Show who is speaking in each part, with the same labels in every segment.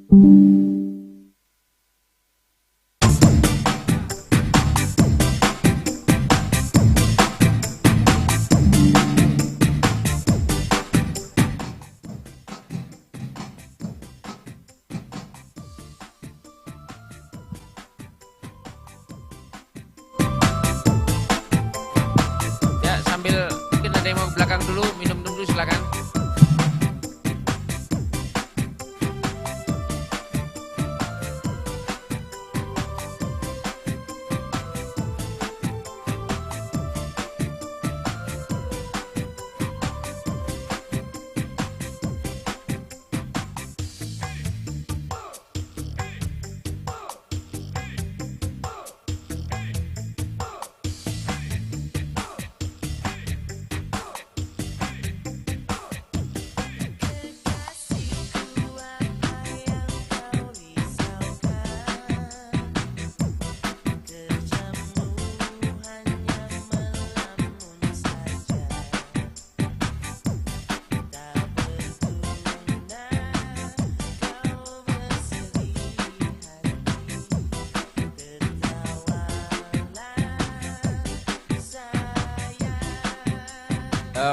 Speaker 1: Ya, sambil mungkin ada yang mau ke belakang dulu, minum dulu silakan.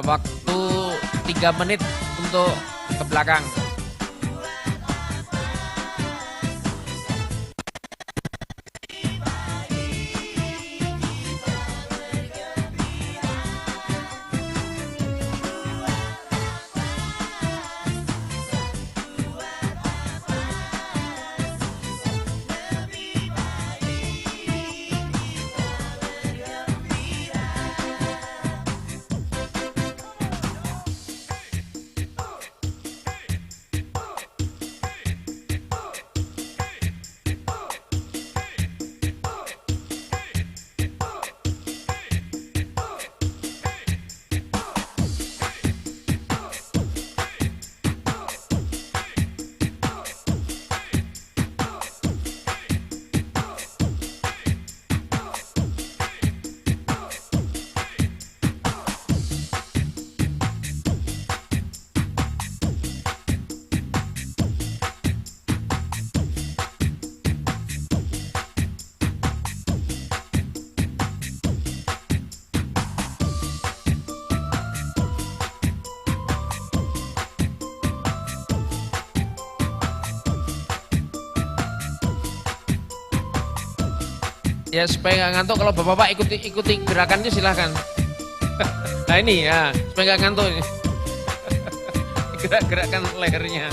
Speaker 1: Waktu 3 menit untuk ke belakang. Ya supaya nggak ngantuk, kalau bapak-bapak ikuti gerakannya silahkan. Nah ini ya, supaya nggak ngantuk. Gerak-gerakan lehernya.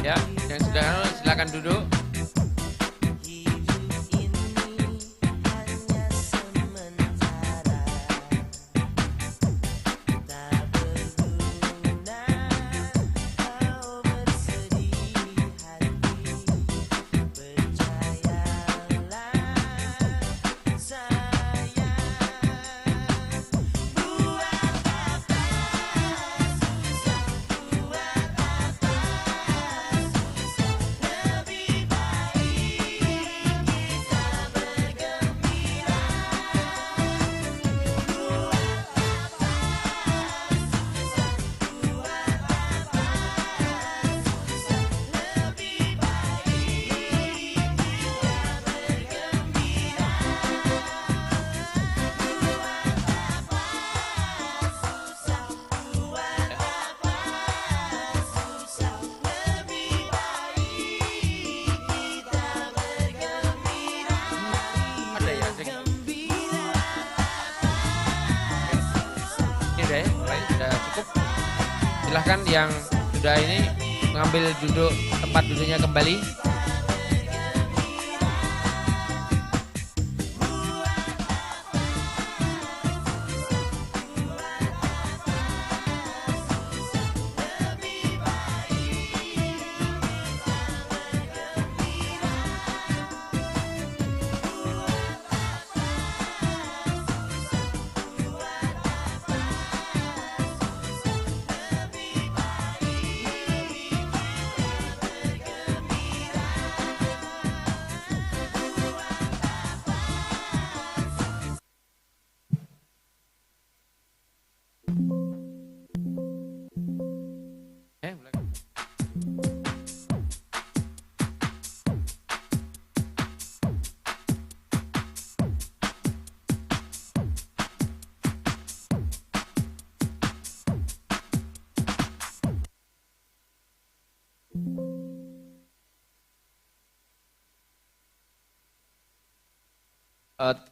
Speaker 1: Ya, yang sudah silakan duduk. Sudah cukup. Silahkan yang sudah ini mengambil duduk tempat duduknya kembali.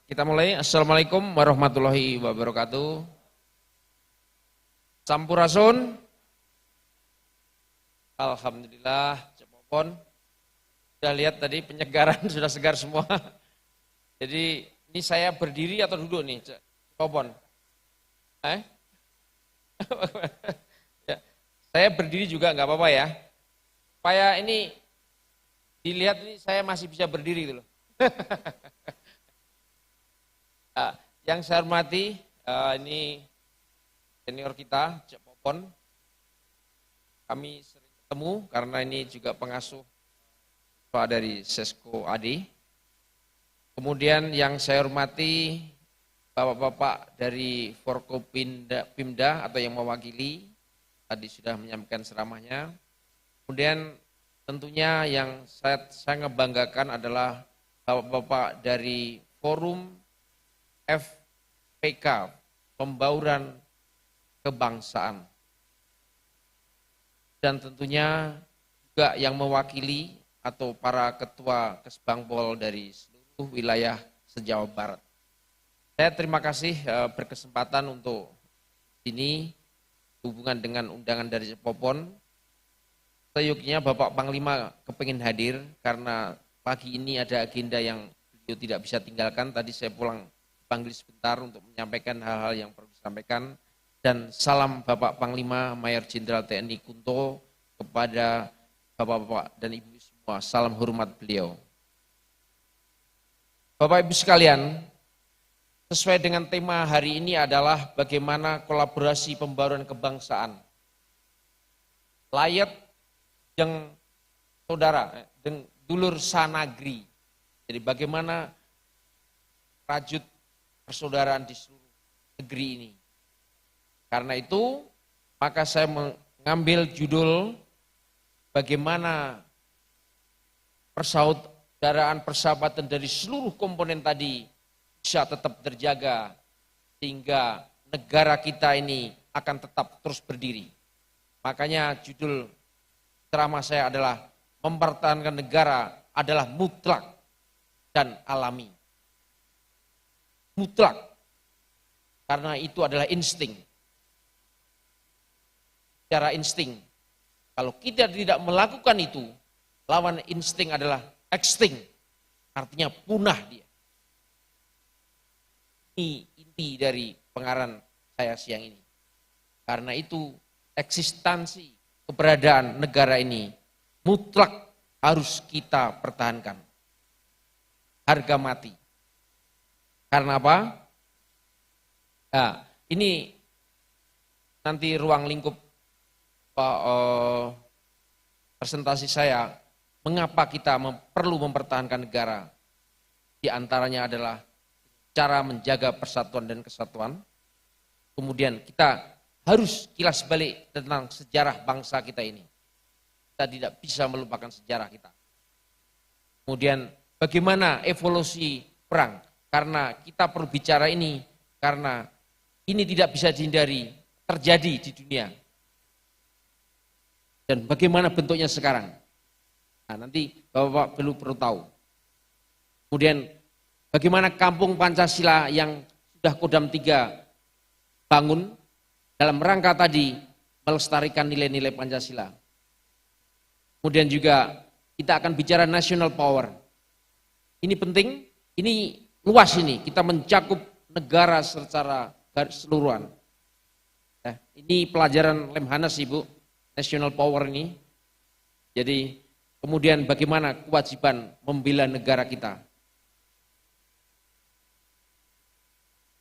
Speaker 1: Kita mulai. Assalamualaikum warahmatullahi wabarakatuh. Sampurasun. Alhamdulillah. Cepopon. Sudah lihat tadi penyegaran sudah segar semua. Jadi ini saya berdiri atau duduk nih, Cepopon? Ya. Saya berdiri juga nggak apa-apa ya. Supaya ini dilihat ini saya masih bisa berdiri gitu loh. Yang saya hormati, ini senior kita, Cek Popon. Kami sering ketemu karena ini juga pengasuh dari Sesko AD. Kemudian yang saya hormati, Bapak-Bapak dari Forkopimda atau yang mewakili, tadi sudah menyampaikan ceramahnya. Kemudian tentunya yang saya ngebanggakan adalah Bapak-Bapak dari Forum FPK, Pembauran Kebangsaan. Dan tentunya juga yang mewakili atau para ketua Kesbangpol dari seluruh wilayah se-Jawa Barat. Saya terima kasih berkesempatan untuk ini hubungan dengan undangan dari Popon. Seyuknya Bapak Panglima kepingin hadir karena pagi ini ada agenda yang beliau tidak bisa tinggalkan. Tadi saya pulang panggil sebentar untuk menyampaikan hal-hal yang perlu disampaikan, dan salam Bapak Panglima Mayor Jenderal TNI Kunto kepada Bapak-Bapak dan Ibu semua, salam hormat beliau. Bapak Ibu sekalian, sesuai dengan tema hari ini adalah bagaimana kolaborasi pembaruan kebangsaan. Layat yang saudara, dengan dulur sanagri. Jadi bagaimana rajut persaudaraan di seluruh negeri ini. Karena itu, maka saya mengambil judul bagaimana persaudaraan persahabatan dari seluruh komponen tadi bisa tetap terjaga sehingga negara kita ini akan tetap terus berdiri. Makanya judul ceramah saya adalah mempertahankan negara adalah mutlak dan alami. Mutlak, karena itu adalah insting. Secara insting, kalau kita tidak melakukan itu, lawan insting adalah extinct, artinya punah dia. Ini inti dari pengarang saya siang ini. Karena itu eksistensi keberadaan negara ini mutlak harus kita pertahankan. Harga mati. Karena apa? Nah, ini nanti ruang lingkup presentasi saya, mengapa kita perlu mempertahankan negara. Di antaranya adalah cara menjaga persatuan dan kesatuan. Kemudian kita harus kilas balik tentang sejarah bangsa kita ini. Kita tidak bisa melupakan sejarah kita. Kemudian bagaimana evolusi perang. Karena kita perlu bicara ini, karena ini tidak bisa dihindari terjadi di dunia. Dan bagaimana bentuknya sekarang. Nah, nanti Bapak perlu tahu. Kemudian bagaimana kampung Pancasila yang sudah Kodam 3 bangun dalam rangka tadi melestarikan nilai-nilai Pancasila. Kemudian juga kita akan bicara national power. Ini penting, ini luas ini, kita mencakup negara secara keseluruhan. Ini pelajaran Lemhanas Ibu, national power ini. Jadi kemudian bagaimana kewajiban membela negara kita.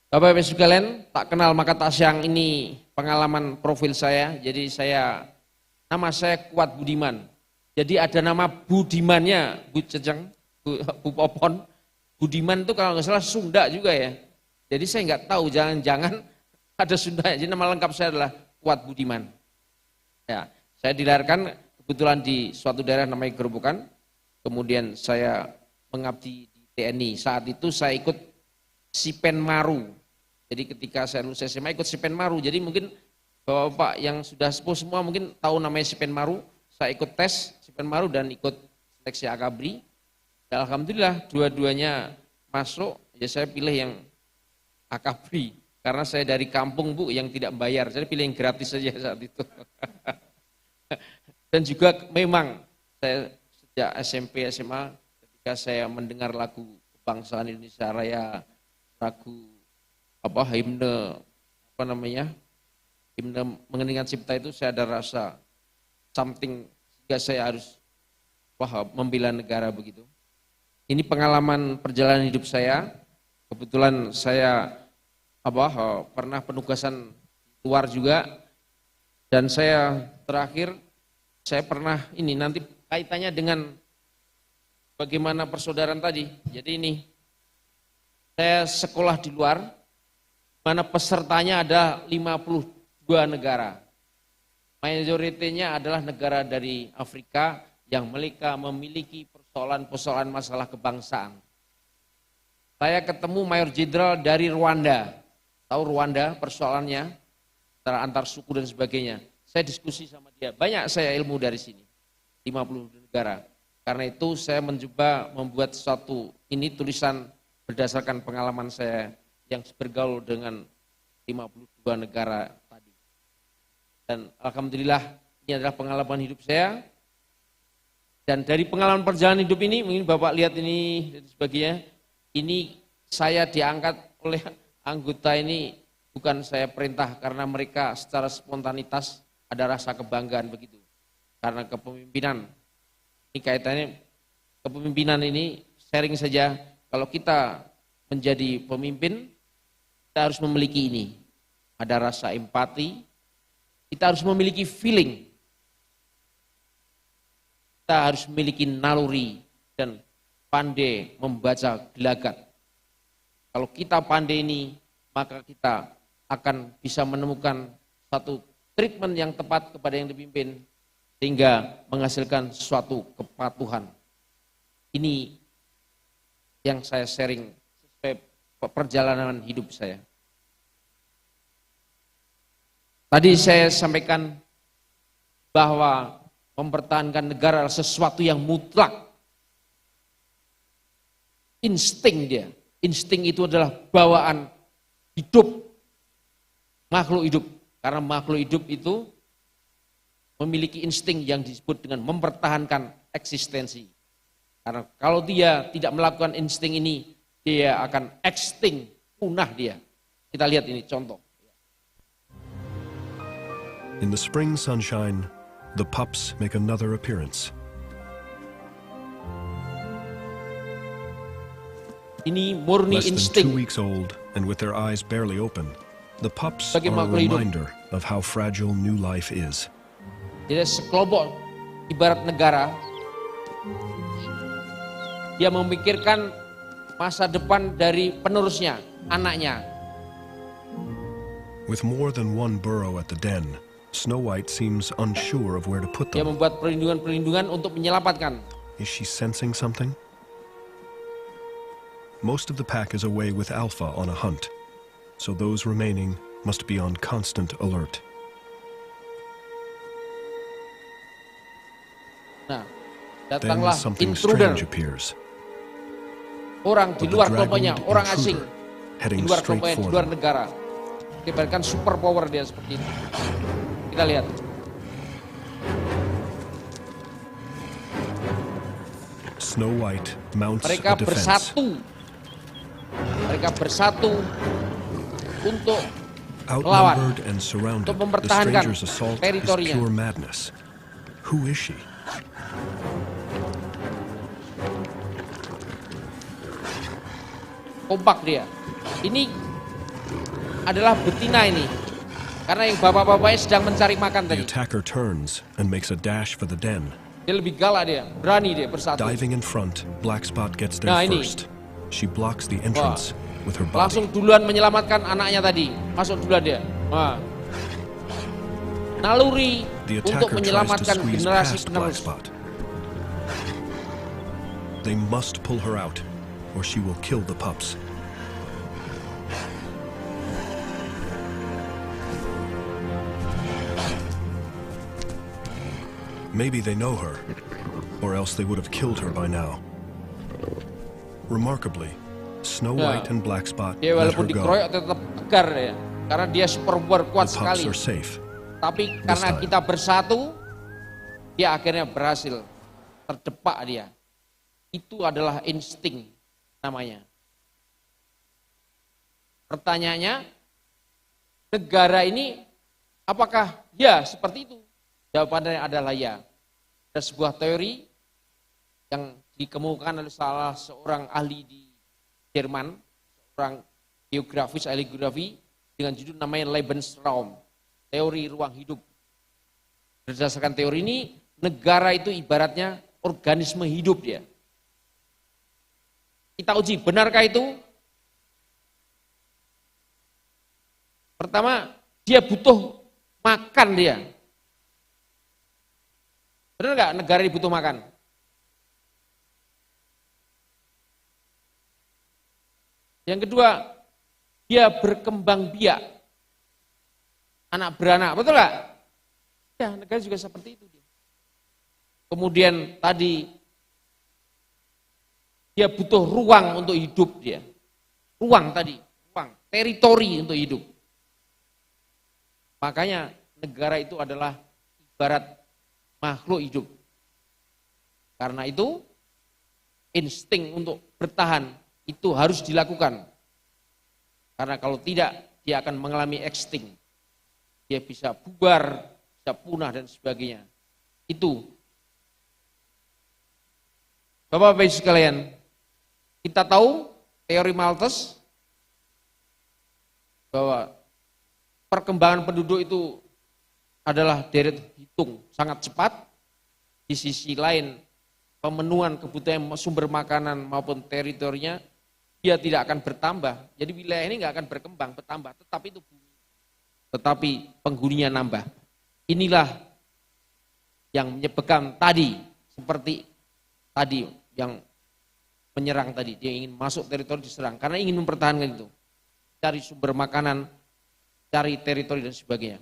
Speaker 1: Bapak Ibu sekalian, tak kenal maka tak sayang, ini pengalaman profil saya. Jadi nama saya Kuat Budiman. Jadi ada nama Budimannya, Bu Ceceng, Bu Popon. Budiman itu kalau nggak salah Sunda juga ya. Jadi saya nggak tahu, jangan-jangan ada Sunda. Jadi nama lengkap saya adalah Kuat Budiman. Ya, saya dilahirkan kebetulan di suatu daerah namanya Gerobokan. Kemudian saya mengabdi di TNI. Saat itu saya ikut Sipen Maru. Jadi ketika saya lulus SMA ikut Sipen Maru. Jadi mungkin Bapak yang sudah sepuh semua mungkin tahu namanya Sipen Maru. Saya ikut tes Sipen Maru dan ikut seleksi Akabri. Alhamdulillah dua-duanya masuk Ya saya pilih yang akabri, karena saya dari kampung Bu yang tidak bayar, saya pilih yang gratis saja saat itu. Dan juga memang saya sejak SMP SMA ketika saya mendengar lagu kebangsaan Indonesia Raya, lagu himne himne mengeningkan cipta itu, saya ada rasa something sehingga saya harus membela negara begitu. Ini pengalaman perjalanan hidup saya. Kebetulan saya pernah penugasan luar juga, dan saya terakhir saya pernah nanti kaitannya dengan bagaimana persaudaraan tadi. Jadi ini saya sekolah di luar, mana pesertanya ada 52 negara. Mayoritinya adalah negara dari Afrika yang mereka memiliki persoalan-persoalan masalah kebangsaan. Saya ketemu Mayor Jenderal dari Rwanda. Tahu Rwanda persoalannya antar suku dan sebagainya. Saya diskusi sama dia. Banyak saya ilmu dari sini. 50 negara. Karena itu saya mencoba membuat tulisan berdasarkan pengalaman saya yang bergaul dengan 52 negara tadi. Dan alhamdulillah ini adalah pengalaman hidup saya. Dan dari pengalaman perjalanan hidup ini, mungkin Bapak lihat ini dan sebagainya, ini saya diangkat oleh anggota ini bukan saya perintah, karena mereka secara spontanitas ada rasa kebanggaan begitu. Karena kepemimpinan, ini kaitannya kepemimpinan ini sharing saja, kalau kita menjadi pemimpin, kita harus memiliki ini. Ada rasa empati, kita harus memiliki feeling, kita harus memiliki naluri dan pandai membaca gelagat. Kalau kita pandai ini, maka kita akan bisa menemukan satu treatment yang tepat kepada yang dipimpin, sehingga menghasilkan suatu kepatuhan. Ini yang saya sharing sesuai perjalanan hidup saya. Tadi saya sampaikan bahwa mempertahankan negara adalah sesuatu yang mutlak. Insting dia. Insting itu adalah bawaan hidup makhluk hidup. Karena makhluk hidup itu memiliki insting yang disebut dengan mempertahankan eksistensi. Karena kalau dia tidak melakukan insting ini, dia akan extinct, punah dia. Kita lihat ini contoh.
Speaker 2: In the spring sunshine, the pups make another appearance.
Speaker 1: Ini murni
Speaker 2: Less than 2
Speaker 1: insting.
Speaker 2: weeks old, and with their eyes barely open, the pups are
Speaker 1: Sebagai
Speaker 2: a
Speaker 1: makhluk hidup.
Speaker 2: reminder of how fragile new life is.
Speaker 1: Jadi sekelompok ibarat negara, dia memikirkan masa depan dari penerusnya, anaknya.
Speaker 2: With more than one burrow at the den, Snow White seems unsure of where to put
Speaker 1: Dia
Speaker 2: them.
Speaker 1: membuat perlindungan-perlindungan untuk menyelamatkan.
Speaker 2: Is she sensing something? Most of the pack is away with Alpha on a hunt, so those remaining must be on constant alert.
Speaker 1: Nah,
Speaker 2: Then
Speaker 1: datanglah
Speaker 2: something
Speaker 1: intruder,
Speaker 2: strange appears.
Speaker 1: orang di
Speaker 2: The
Speaker 1: luar
Speaker 2: dragoned
Speaker 1: kelompoknya, orang asing,
Speaker 2: intruder
Speaker 1: di
Speaker 2: heading
Speaker 1: luar
Speaker 2: straight
Speaker 1: kelompoknya, di
Speaker 2: for
Speaker 1: luar
Speaker 2: them.
Speaker 1: negara. Diberikan super power dia seperti itu. Kita lihat.
Speaker 2: Snow White mounts
Speaker 1: Mereka
Speaker 2: a defense.
Speaker 1: bersatu. Mereka bersatu untuk
Speaker 2: Outnumbered and surrounded,
Speaker 1: untuk
Speaker 2: the
Speaker 1: mempertahankan
Speaker 2: stranger's assault is
Speaker 1: teritorinya.
Speaker 2: pure madness. Who is she?
Speaker 1: Kompak dia. Ini adalah betina ini. Karena yang bapak-bapaknya sedang mencari makan
Speaker 2: The
Speaker 1: tadi.
Speaker 2: attacker turns and makes a dash for the den.
Speaker 1: Dia lebih galak dia, berani dia bersatu.
Speaker 2: Diving in front, Black Spot gets there
Speaker 1: Nah, ini.
Speaker 2: first. She blocks the entrance with her body.
Speaker 1: Langsung duluan menyelamatkan anaknya tadi. Masuk duluan dia. Nah. Naluri
Speaker 2: The
Speaker 1: untuk
Speaker 2: attacker tries to
Speaker 1: menyelamatkan
Speaker 2: squeeze
Speaker 1: generasi
Speaker 2: past Black
Speaker 1: penerus.
Speaker 2: Spot. They must pull her out, or she will kill the pups. Maybe they know her, or else they would have killed her by now. Remarkably, Snow
Speaker 1: Ya.
Speaker 2: White and Black Spot
Speaker 1: Dia
Speaker 2: let her
Speaker 1: walaupun
Speaker 2: go.
Speaker 1: dikeroyok tetap tegar ya. Karena dia super kuat
Speaker 2: The
Speaker 1: sekali.
Speaker 2: pups are safe.
Speaker 1: Tapi karena
Speaker 2: time.
Speaker 1: kita bersatu, dia akhirnya berhasil. Terdepak dia. Itu adalah insting namanya. Pertanyaannya, negara ini apakah ya seperti itu? Jawabannya adalah ya. Ada sebuah teori yang dikemukakan oleh salah seorang ahli di Jerman, seorang geografis, ahli geografi, dengan judul namanya Lebensraum, teori ruang hidup. Berdasarkan teori ini, negara itu ibaratnya organisme hidup dia. Kita uji, benarkah itu? Pertama, dia butuh makan dia. Benar nggak negara ini butuh makan? Yang kedua, dia berkembang biak. Anak beranak, betul nggak? Ya, negara juga seperti itu. Kemudian tadi, dia butuh ruang untuk hidup dia. Ruang tadi, ruang, teritori untuk hidup. Makanya negara itu adalah ibarat makhluk hidup. Karena itu insting untuk bertahan itu harus dilakukan. Karena kalau tidak dia akan mengalami extinct. Dia bisa bubar, bisa punah dan sebagainya. Itu. Bapak-bapak sekalian, kita tahu teori Malthus bahwa perkembangan penduduk itu adalah deret hitung sangat cepat. Di sisi lain pemenuhan kebutuhan sumber makanan maupun teritorinya dia tidak akan bertambah. Jadi wilayah ini nggak akan berkembang, bertambah. Tetapi itu bumi. Tetapi penghuninya nambah. Inilah yang menyebabkan tadi seperti tadi yang menyerang tadi. Dia ingin masuk teritori diserang karena ingin mempertahankan itu. Cari sumber makanan, cari teritori dan sebagainya.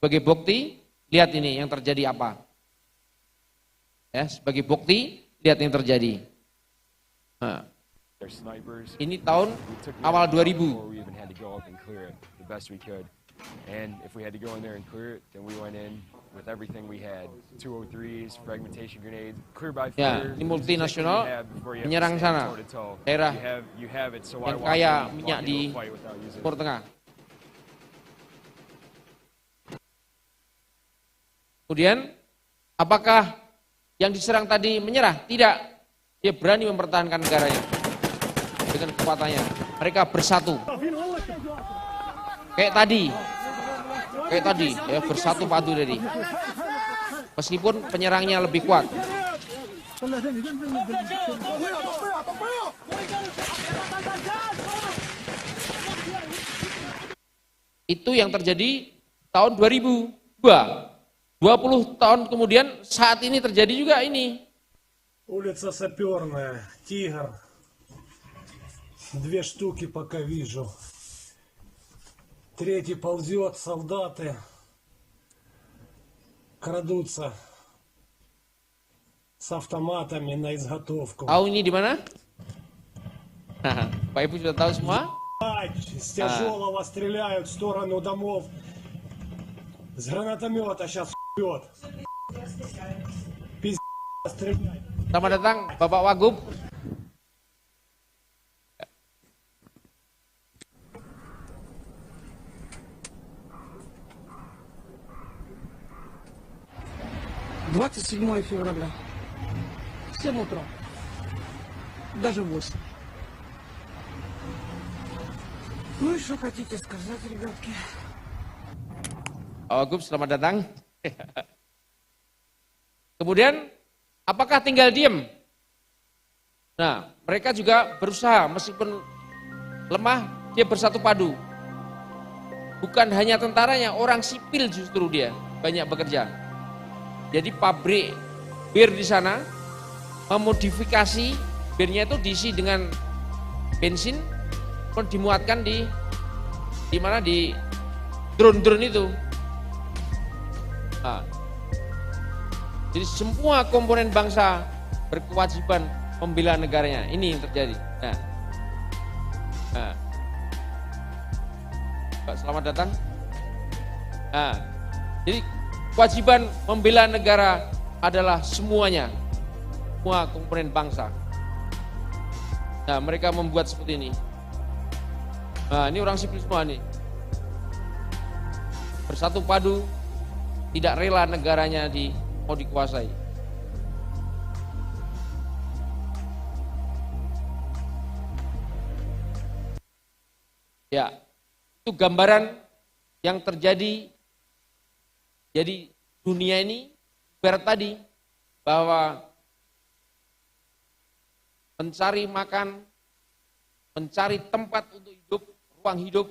Speaker 1: Sebagai bukti, lihat ini yang terjadi apa. Ya, sebagai bukti, lihat yang terjadi. Nah, ini tahun awal 2000.
Speaker 3: And if we had to go in there and clear it, then we went in with everything we had. 203s, fragmentation grenades, clear by
Speaker 1: Ya,
Speaker 3: fire.
Speaker 1: ini multinasional menyerang sana. Daerah yang kaya minyak di Timur Tengah. Kemudian, apakah yang diserang tadi menyerah? Tidak. Dia berani mempertahankan negaranya dengan kekuatannya. Mereka bersatu. Kayak tadi, ya bersatu padu tadi. Meskipun penyerangnya lebih kuat. Itu yang terjadi tahun 2002. 20 tahun kemudian saat ini terjadi juga ini.
Speaker 4: Улица Саперная, Тигр. 2 штуки пока вижу. Третий ползет, солдаты крадутся с автоматами на изготовку.
Speaker 1: Tahu ini di mana? Pak Ibu sudah tahu semua?
Speaker 4: С тяжелого стреляют в сторону домов. С гранатомета сейчас бьет. Пиздец, стреляет.
Speaker 1: Selamat datang Bapak Wagub.
Speaker 5: «27 февраля, 7 утра, даже 8. Ну и что хотите сказать, ребятки?»
Speaker 1: Pak Wagub, selamat datang. Kemudian, apakah tinggal diam? Nah, mereka juga berusaha, meskipun lemah, dia bersatu padu. Bukan hanya tentaranya, orang sipil justru dia banyak bekerja. Jadi pabrik bir di sana memodifikasi birnya itu diisi dengan bensin, pun dimuatkan di mana di drone-drone itu. Nah, jadi semua komponen bangsa berkewajiban membela negaranya. Ini yang terjadi. Nah, Nah, Pak, selamat datang. Nah, jadi kewajiban membela negara adalah semuanya, semua komponen bangsa. Nah, mereka membuat seperti ini. Nah, ini orang sipil semua nih. Bersatu padu, tidak rela negaranya mau dikuasai. Ya, itu gambaran yang terjadi. Jadi dunia ini ibarat tadi bahwa mencari makan, mencari tempat untuk hidup, ruang hidup,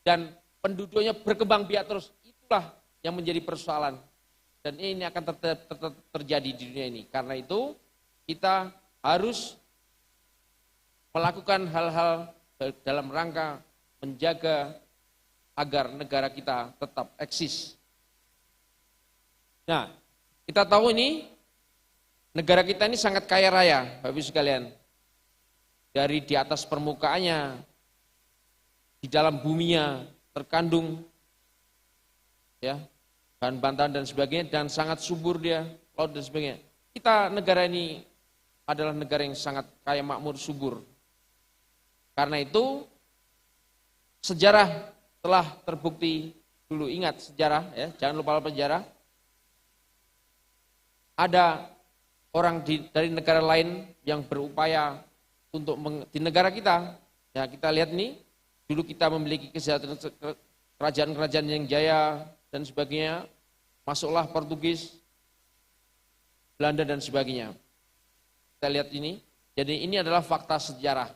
Speaker 1: dan penduduknya berkembang biak terus. Itulah yang menjadi persoalan. Dan ini akan tetap terjadi di dunia ini. Karena itu kita harus melakukan hal-hal dalam rangka menjaga agar negara kita tetap eksis. Nah, kita tahu ini negara kita ini sangat kaya raya, Bapak Ibu sekalian. Dari di atas permukaannya, di dalam buminya terkandung ya bahan-bahan dan sebagainya, dan sangat subur dia, laut dan sebagainya. Kita negara ini adalah negara yang sangat kaya, makmur, subur. Karena itu sejarah telah terbukti dulu, ingat sejarah ya, jangan lupa sejarah. Ada orang dari negara lain yang berupaya untuk di negara kita, ya kita lihat nih, dulu kita memiliki kesejahteraan, kerajaan-kerajaan yang jaya dan sebagainya, masuklah Portugis, Belanda dan sebagainya. Kita lihat ini, jadi ini adalah fakta sejarah.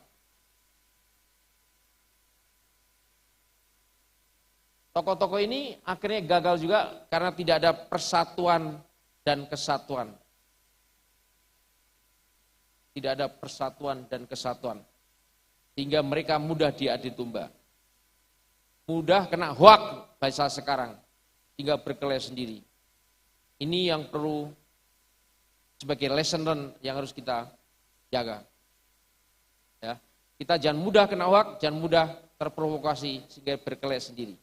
Speaker 1: Tokoh-tokoh ini akhirnya gagal juga karena tidak ada persatuan dan kesatuan. Tidak ada persatuan dan kesatuan. Sehingga mereka mudah diadu domba. Mudah kena hoak bahasa sekarang. Hingga berkelahi sendiri. Ini yang perlu sebagai lesson learn yang harus kita jaga. Ya, kita jangan mudah kena hoak, jangan mudah terprovokasi sehingga berkelahi sendiri.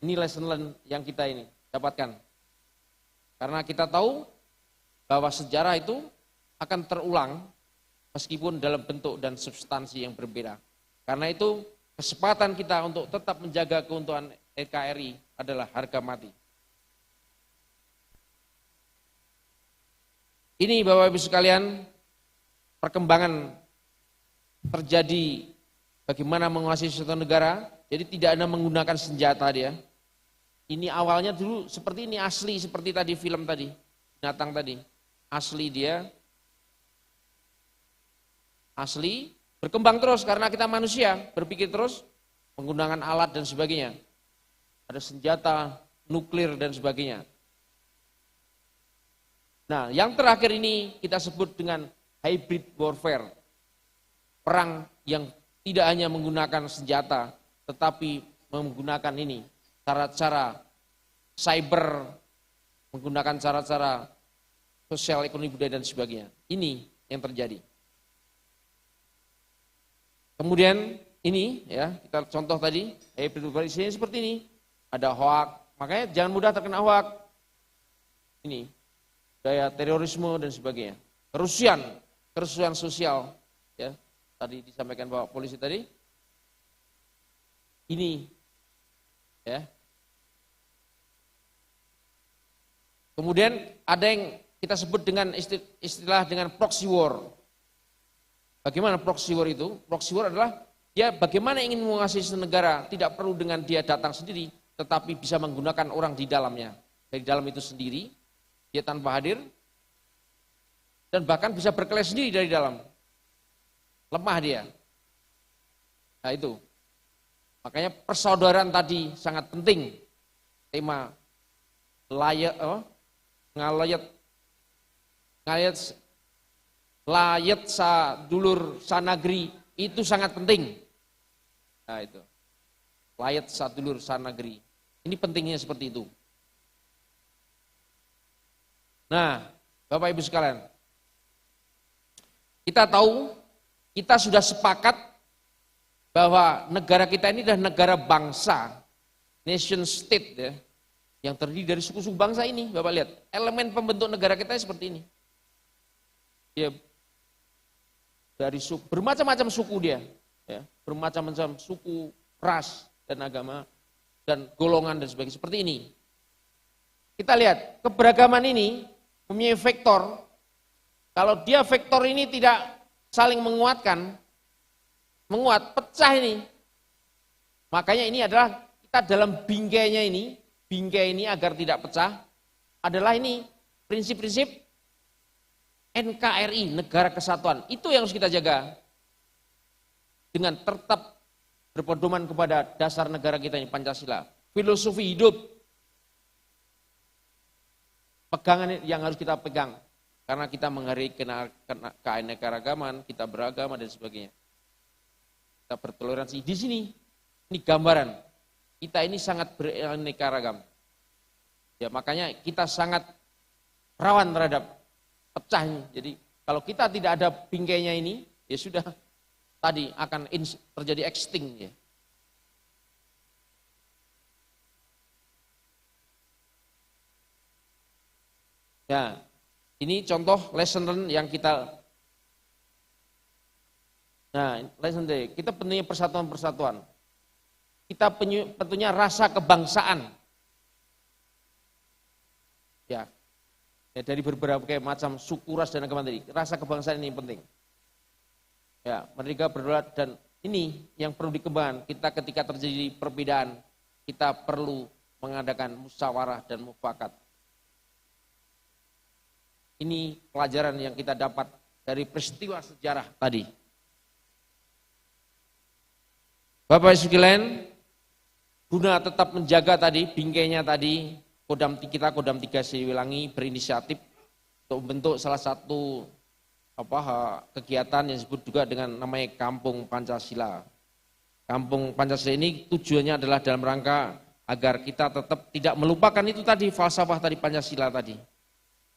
Speaker 1: Ini lesson learn yang kita ini dapatkan. Karena kita tahu bahwa sejarah itu akan terulang meskipun dalam bentuk dan substansi yang berbeda. Karena itu kesempatan kita untuk tetap menjaga keutuhan NKRI adalah harga mati. Ini Bapak Ibu sekalian, perkembangan terjadi bagaimana menguasai suatu negara. Jadi tidak ada menggunakan senjata dia. Ini awalnya dulu seperti ini, asli seperti tadi film tadi, binatang tadi. Asli dia, asli, berkembang terus karena kita manusia, berpikir terus, menggunakan alat dan sebagainya. Ada senjata, nuklir dan sebagainya. Nah, yang terakhir ini kita sebut dengan hybrid warfare. Perang yang tidak hanya menggunakan senjata, tetapi menggunakan ini, cara-cara cyber, menggunakan cara-cara sosial, ekonomi, budaya, dan sebagainya. Ini yang terjadi. Kemudian ini ya, kita contoh tadi, ini seperti ini, ada hoak, makanya jangan mudah terkena hoak. Ini, daya terorisme dan sebagainya. Kerusuhan sosial, ya, tadi disampaikan Bapak Polisi tadi. Ini, ya. Kemudian ada yang kita sebut dengan istilah dengan proxy war. Bagaimana proxy war itu? Proxy war adalah dia bagaimana ingin menguasai negara, tidak perlu dengan dia datang sendiri, tetapi bisa menggunakan orang di dalamnya. Dari dalam itu sendiri, dia tanpa hadir, dan bahkan bisa berkelahi sendiri dari dalam. Lemah dia. Nah itu. Makanya persaudaraan tadi sangat penting. Tema layat sa dulur sanagri itu sangat penting. Nah itu. Layat sa dulur sanagri. Ini pentingnya seperti itu. Nah, Bapak Ibu sekalian. Kita tahu kita sudah sepakat bahwa negara kita ini adalah negara bangsa, nation state ya, yang terdiri dari suku-suku bangsa ini. Bapak lihat, elemen pembentuk negara kita seperti ini. Dia dari bermacam-macam suku dia, ya, bermacam-macam suku, ras dan agama dan golongan dan sebagainya seperti ini. Kita lihat keberagaman ini mempunyai vektor. Kalau dia vektor ini tidak saling menguatkan, pecah ini. Makanya ini adalah kita dalam bingkainya ini, bingkai ini agar tidak pecah adalah ini prinsip-prinsip NKRI, Negara Kesatuan. Itu yang harus kita jaga. Dengan tetap berpedoman kepada dasar negara kita ini, Pancasila. Filosofi hidup. Pegangan yang harus kita pegang. Karena kita menghargai keanekaragaman, kita beragama dan sebagainya. Kita bertoleransi. Di sini, ini gambaran. Kita ini sangat beraneka ragam. Ya, makanya kita sangat rawan terhadap pecahnya. Jadi kalau kita tidak ada bingkainya ini, ya sudah tadi akan terjadi extinct ya. Ya, ini contoh lesson learn yang kita. Nah, lesson day, kita punya persatuan-persatuan. Kita punya rasa kebangsaan. Ya, dari berbagai macam suku, ras dan agama tadi. Rasa kebangsaan ini penting. Ya, mereka berdua dan ini yang perlu dikembangkan. Kita ketika terjadi perbedaan, kita perlu mengadakan musyawarah dan mufakat. Ini pelajaran yang kita dapat dari peristiwa sejarah tadi. Bapak Ibu sekalian, guna tetap menjaga tadi bingkainya tadi, Kodam 3 Siliwangi berinisiatif untuk membentuk salah satu kegiatan yang disebut juga dengan namanya Kampung Pancasila. Kampung Pancasila ini tujuannya adalah dalam rangka agar kita tetap tidak melupakan itu tadi, falsafah tadi Pancasila tadi.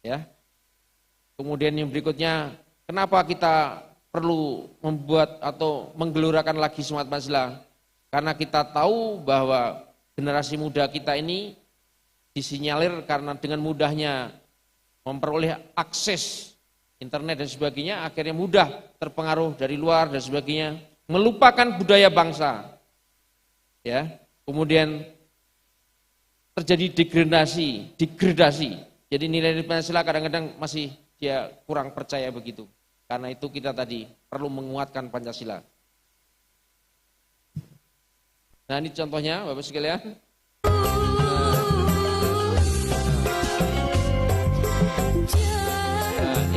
Speaker 1: Ya. Kemudian yang berikutnya, kenapa kita perlu membuat atau menggelurakan lagi semangat Pancasila? Karena kita tahu bahwa generasi muda kita ini disinyalir karena dengan mudahnya memperoleh akses internet dan sebagainya, akhirnya mudah terpengaruh dari luar dan sebagainya, melupakan budaya bangsa. Ya, kemudian terjadi degradasi. Jadi nilai-nilai Pancasila kadang-kadang masih dia kurang percaya begitu. Karena itu kita tadi perlu menguatkan Pancasila. Nah, ini contohnya Bapak sekalian.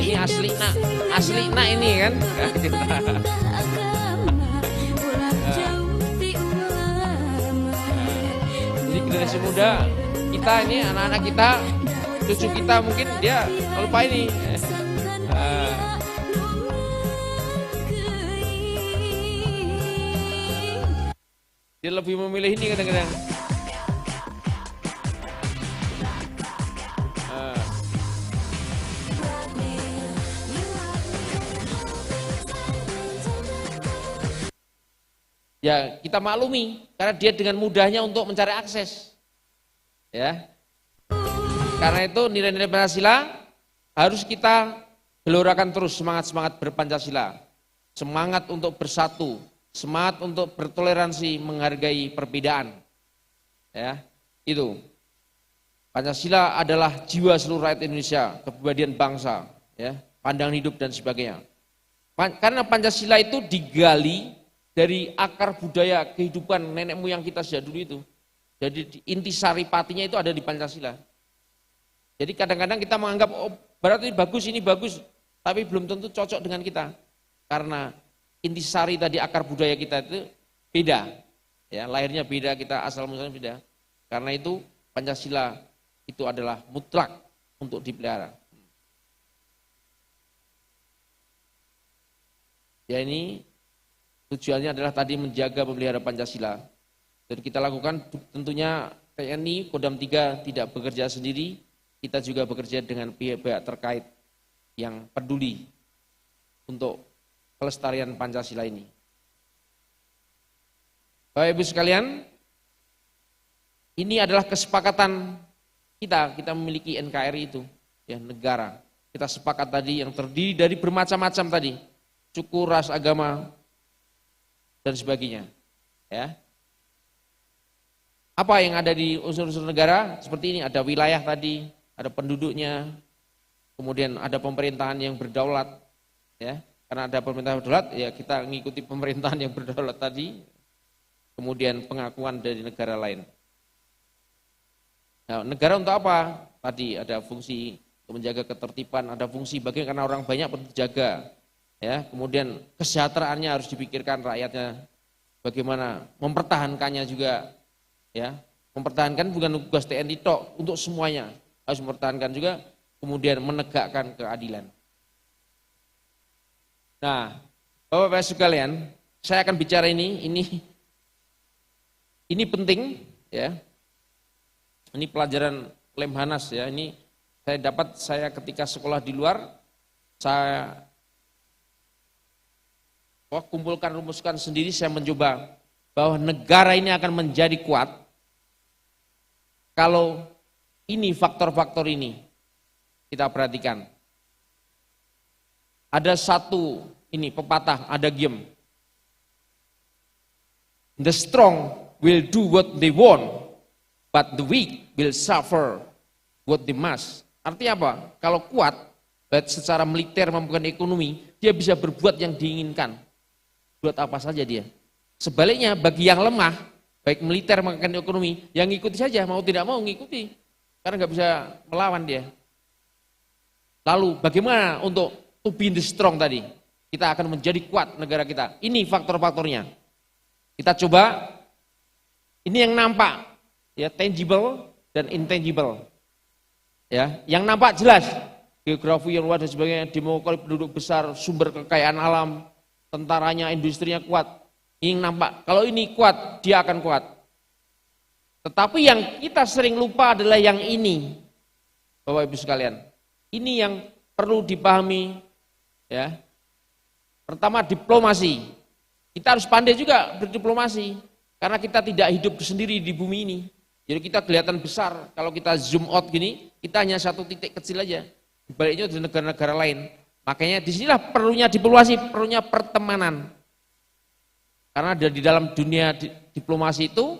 Speaker 1: Ini asli nak ini kan. Jadi generasi muda kita ini, anak-anak kita, cucu kita mungkin dia lupa ini. Dia lebih memilih ini kadang-kadang. Ya, kita maklumi karena dia dengan mudahnya untuk mencari akses. Ya. Karena itu nilai-nilai Pancasila harus kita gelorakan terus, semangat-semangat berpancasila. Semangat untuk bersatu, semangat untuk bertoleransi, menghargai perbedaan. Ya, itu. Pancasila adalah jiwa seluruh rakyat Indonesia, kepribadian bangsa, ya, pandangan hidup dan sebagainya. Karena Pancasila itu digali dari akar budaya kehidupan nenek moyang kita sejak dulu itu. Jadi inti saripatinya itu ada di Pancasila. Jadi kadang-kadang kita menganggap oh, barat ini bagus, tapi belum tentu cocok dengan kita. Karena inti sari tadi akar budaya kita itu beda. Ya, lahirnya beda, kita asal muasalnya beda. Karena itu Pancasila itu adalah mutlak untuk dipelihara. Ya, ini tujuannya adalah tadi menjaga memelihara Pancasila. Dan kita lakukan tentunya TNI Kodam 3 tidak bekerja sendiri, kita juga bekerja dengan pihak-pihak terkait yang peduli untuk pelestarian Pancasila ini. Bapak Ibu sekalian, ini adalah kesepakatan kita memiliki NKRI itu, ya, negara. Kita sepakat tadi yang terdiri dari bermacam-macam tadi, suku, ras, agama, dan sebagainya. Ya. Apa yang ada di unsur-unsur negara? Seperti ini, ada wilayah tadi, ada penduduknya, kemudian ada pemerintahan yang berdaulat, ya. Karena ada pemerintahan berdaulat, ya kita mengikuti pemerintahan yang berdaulat tadi, kemudian pengakuan dari negara lain. Nah, negara untuk apa? Tadi ada fungsi untuk menjaga ketertiban, ada fungsi bagaimana karena orang banyak perlu dijaga, ya. Kemudian kesejahteraannya harus dipikirkan rakyatnya, bagaimana mempertahankannya juga, ya. Mempertahankan bukan tugas TNI tok, untuk semuanya harus mempertahankan juga, kemudian menegakkan keadilan. Nah, Bapak-Bapak sekalian, saya akan bicara ini penting, ya. Ini pelajaran Lemhanas, ya. Ini saya ketika sekolah di luar, saya kumpulkan, rumuskan sendiri, saya mencoba bahwa negara ini akan menjadi kuat kalau ini faktor-faktor ini kita perhatikan. Ada satu ini pepatah, ada game. The strong will do what they want, but the weak will suffer what they must. Artinya apa? Kalau kuat, baik secara militer maupun ekonomi, dia bisa berbuat yang diinginkan. Buat apa saja dia. Sebaliknya bagi yang lemah, baik militer maupun ekonomi, yang ngikuti saja, mau tidak mau ngikuti. Karena nggak bisa melawan dia. Lalu bagaimana untuk to be the strong tadi? Kita akan menjadi kuat negara kita. Ini faktor-faktornya. Kita coba, ini yang nampak, ya, tangible dan intangible. Ya, yang nampak jelas, geografi yang luas dan sebagainya, demografi penduduk besar, sumber kekayaan alam, tentaranya, industrinya kuat. Ini yang nampak. Kalau ini kuat, dia akan kuat. Tetapi yang kita sering lupa adalah yang ini, Bapak Ibu sekalian. Ini yang perlu dipahami, ya. Pertama, diplomasi. Kita harus pandai juga berdiplomasi, karena kita tidak hidup sendiri di bumi ini. Jadi kita kelihatan besar, kalau kita zoom out gini, kita hanya satu titik kecil aja. Di baliknya di negara-negara lain. Makanya disinilah perlunya diplomasi, perlunya pertemanan. Karena di dalam dunia diplomasi itu,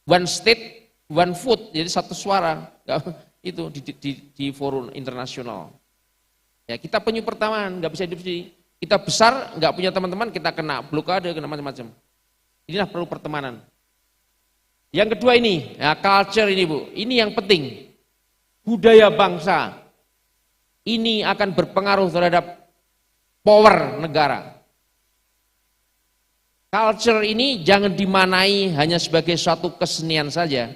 Speaker 1: one state, one food, jadi satu suara. Itu di forum internasional. Ya, kita punya pertemanan, nggak bisa hidup sendiri. Kita besar, nggak punya teman-teman, kita kena blokade, kena macam-macam. Inilah perlu pertemanan. Yang kedua ini, ya, culture ini Bu, ini yang penting. Budaya bangsa, ini akan berpengaruh terhadap power negara. Culture ini jangan dimanai hanya sebagai suatu kesenian saja.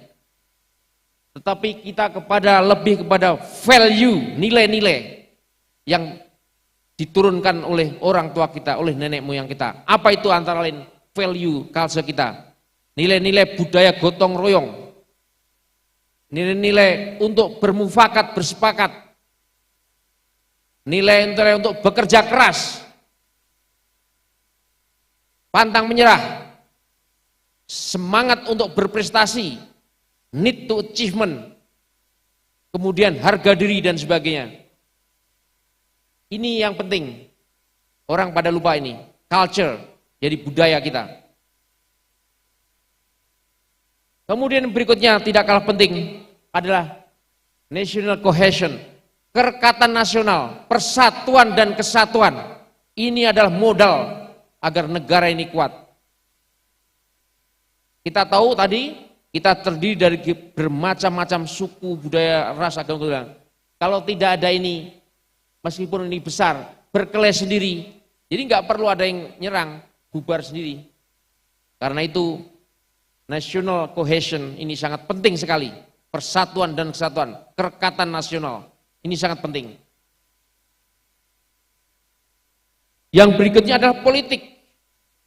Speaker 1: Tetapi kita lebih kepada value, nilai-nilai yang diturunkan oleh orang tua kita, oleh nenek moyang kita. Apa itu antara lain value culture kita? Nilai-nilai budaya gotong royong. Nilai-nilai untuk bermufakat, bersepakat. Nilai-nilai untuk bekerja keras. Pantang menyerah. Semangat untuk berprestasi. Need to achievement. Kemudian harga diri dan sebagainya. Ini yang penting. Orang pada lupa ini. Culture, jadi budaya kita. Kemudian berikutnya tidak kalah penting adalah national cohesion. Kerekatan nasional, persatuan dan kesatuan. Ini adalah modal agar negara ini kuat. Kita tahu tadi, kita terdiri dari bermacam-macam suku, budaya, ras, agama. Kalau tidak ada ini, meskipun ini besar, berkelahi sendiri, jadi nggak perlu ada yang nyerang, bubar sendiri. Karena itu national cohesion ini sangat penting sekali, persatuan dan kesatuan, kerekatan nasional ini sangat penting. Yang berikutnya adalah politik.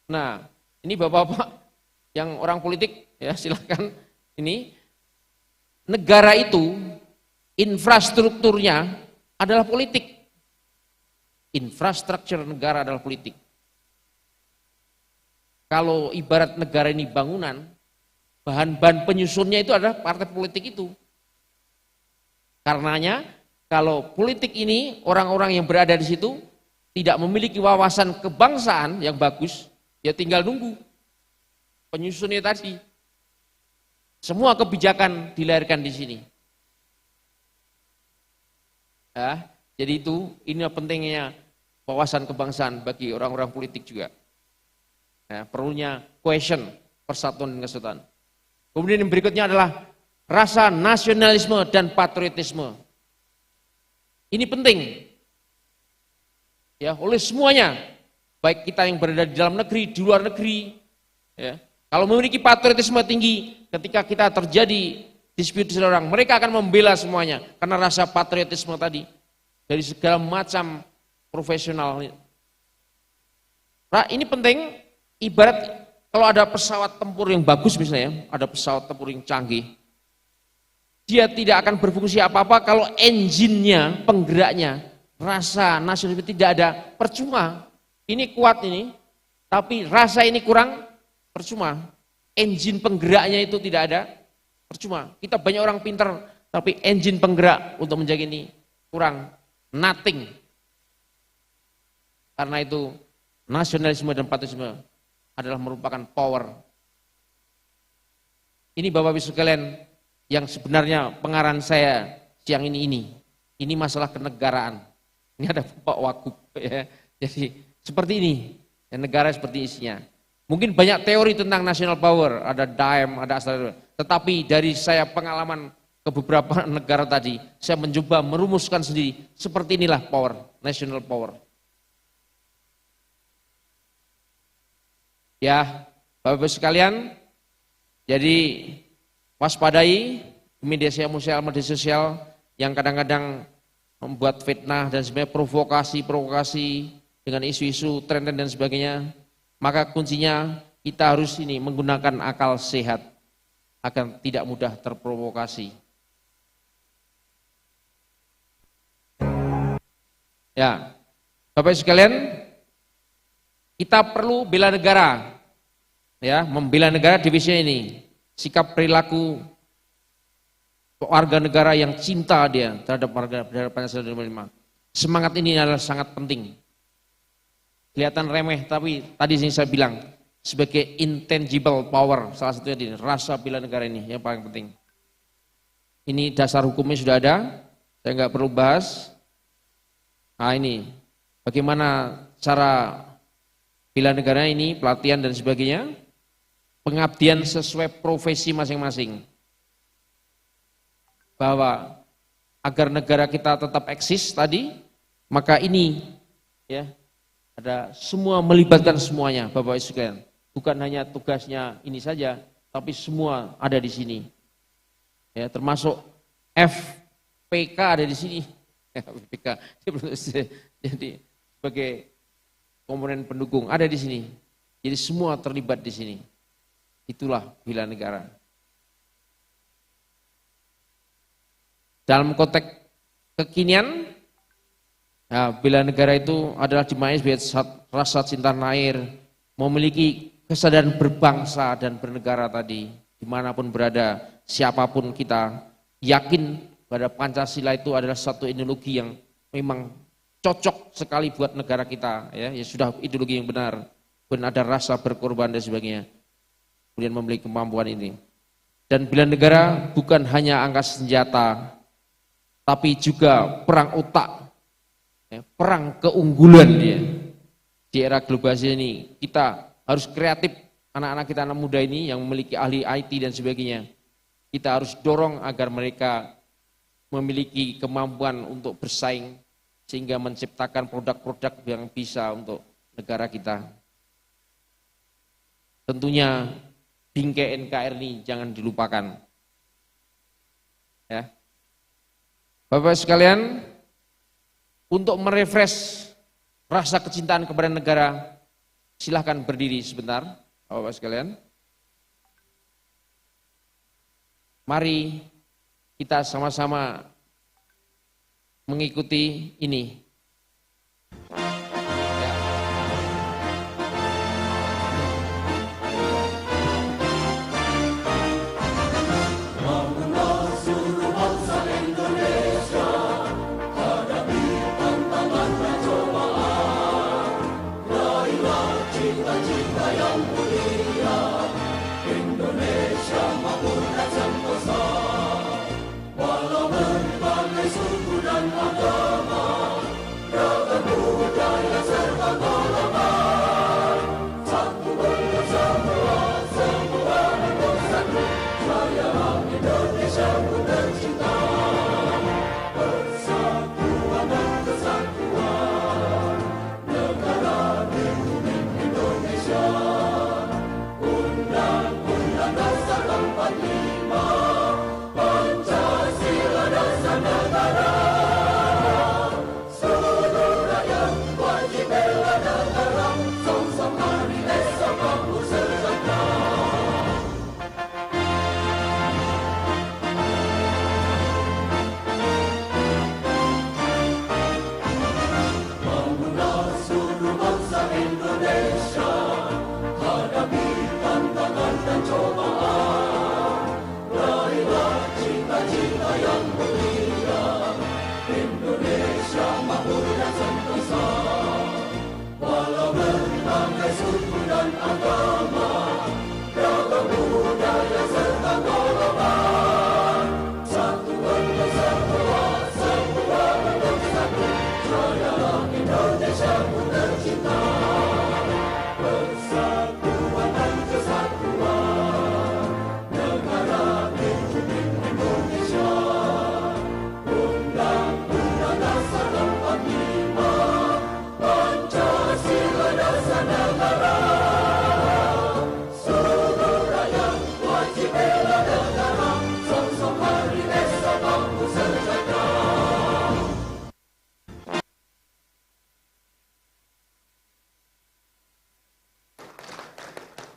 Speaker 1: Nah, ini bapak-bapak yang orang politik, ya silakan. Ini negara itu infrastrukturnya adalah politik. Infrastruktur negara adalah politik. Kalau ibarat negara ini bangunan, bahan-bahan penyusunnya itu adalah partai politik itu. Karenanya, kalau politik ini orang-orang yang berada di situ tidak memiliki wawasan kebangsaan yang bagus, ya tinggal nunggu penyusunnya tadi. Semua kebijakan dilahirkan di sini. Ya, jadi ini pentingnya wawasan kebangsaan bagi orang-orang politik juga. Ya, perlunya cohesion, persatuan dan kesatuan. Kemudian yang berikutnya adalah rasa nasionalisme dan patriotisme. Ini penting. Ya, oleh semuanya, baik kita yang berada di dalam negeri, di luar negeri. Ya, kalau memiliki patriotisme tinggi, ketika kita terjadi dispute dengan orang, mereka akan membela semuanya karena rasa patriotisme tadi dari segala macam profesional. Nah, ini penting. Ibarat kalau ada pesawat tempur yang bagus misalnya, ada pesawat tempur yang canggih, dia tidak akan berfungsi apa-apa kalau engine-nya, penggeraknya, rasa nasionalisme tidak ada, percuma. Ini kuat ini, tapi rasa ini kurang, percuma. Engine penggeraknya itu tidak ada, percuma. Kita banyak orang pintar, tapi engine penggerak untuk menjaga ini kurang, nothing. Karena itu nasionalisme dan patriotisme adalah merupakan power. Ini Bapak Ibu sekalian yang sebenarnya pengarahan saya siang ini. Ini masalah kenegaraan. Ini ada Bapak Wagub ya. Jadi seperti ini, ya, negara seperti isinya. Mungkin banyak teori tentang national power, ada Daim, ada asal. Tetapi dari saya pengalaman ke beberapa negara tadi, saya mencoba merumuskan sendiri. Seperti inilah power, national power. Ya, Bapak Ibu sekalian, jadi waspadai media sosial yang kadang-kadang membuat fitnah dan sebenarnya provokasi dengan isu-isu tren dan sebagainya. Maka kuncinya kita harus ini menggunakan akal sehat agar tidak mudah terprovokasi. Ya, Bapak Ibu sekalian, kita perlu bela negara. Ya, membela negara divisi ini, sikap perilaku warga negara yang cinta dia terhadap warga Pancasila 25. Semangat ini adalah sangat penting. Kelihatan remeh, tapi tadi saya bilang sebagai intangible power, salah satunya ini, rasa bela negara ini yang paling penting. Ini dasar hukumnya sudah ada, saya nggak perlu bahas. Nah ini, bagaimana cara bela negara ini, pelatihan dan sebagainya. Pengabdian sesuai profesi masing-masing. Bahwa agar negara kita tetap eksis tadi, maka ini ya ada semua melibatkan semuanya, Bapak Ibu sekalian. Bukan hanya tugasnya ini saja, tapi semua ada di sini. Ya, termasuk FPK ada di sini. FPK jadi sebagai komponen pendukung ada di sini. Jadi semua terlibat di sini. Itulah bela negara. Dalam konteks kekinian, nah, bela negara itu adalah dimaknai sebagai rasa cinta tanah air, memiliki kesadaran berbangsa dan bernegara tadi, dimanapun berada, siapapun kita, yakin pada Pancasila itu adalah satu ideologi yang memang cocok sekali buat negara kita, ya sudah ideologi yang benar, ada rasa berkorban dan sebagainya. Kemudian memiliki kemampuan ini. Dan bela negara bukan hanya angkat senjata, tapi juga perang otak, ya, perang keunggulan dia. Di era globalisasi ini kita harus kreatif, anak-anak kita, anak muda ini yang memiliki ahli IT dan sebagainya. Kita harus dorong agar mereka memiliki kemampuan untuk bersaing sehingga menciptakan produk-produk yang bisa untuk negara kita. Tentunya bingkai NKRI ini jangan dilupakan. Ya. Bapak sekalian, untuk merefresh rasa kecintaan kepada negara, silahkan berdiri sebentar, Bapak sekalian. Mari kita sama-sama mengikuti ini.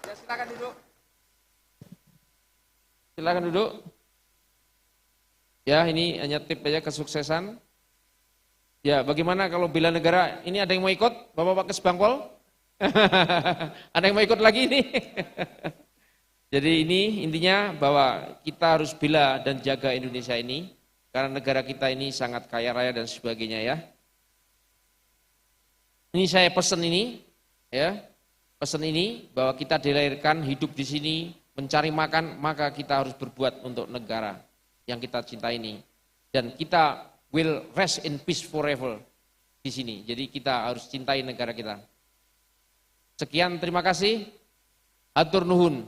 Speaker 1: Ya, silakan duduk. Silakan duduk. Ya, ini hanya tip aja kesuksesan. Ya, bagaimana kalau bela negara? Ini ada yang mau ikut? Bapak-bapak Kesbangpol? Ada yang mau ikut lagi ini? Jadi ini intinya bahwa kita harus bela dan jaga Indonesia ini. Karena negara kita ini sangat kaya raya dan sebagainya ya. Ini saya pesan ini, ya. Pesan ini bahwa kita dilahirkan hidup di sini, mencari makan, maka kita harus berbuat untuk negara yang kita cintai ini. Dan kita will rest in peace forever di sini. Jadi kita harus cintai negara kita. Sekian, terima kasih. Atur nuhun.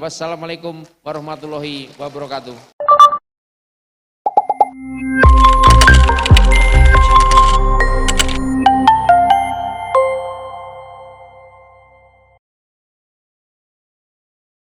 Speaker 1: Wassalamualaikum warahmatullahi wabarakatuh.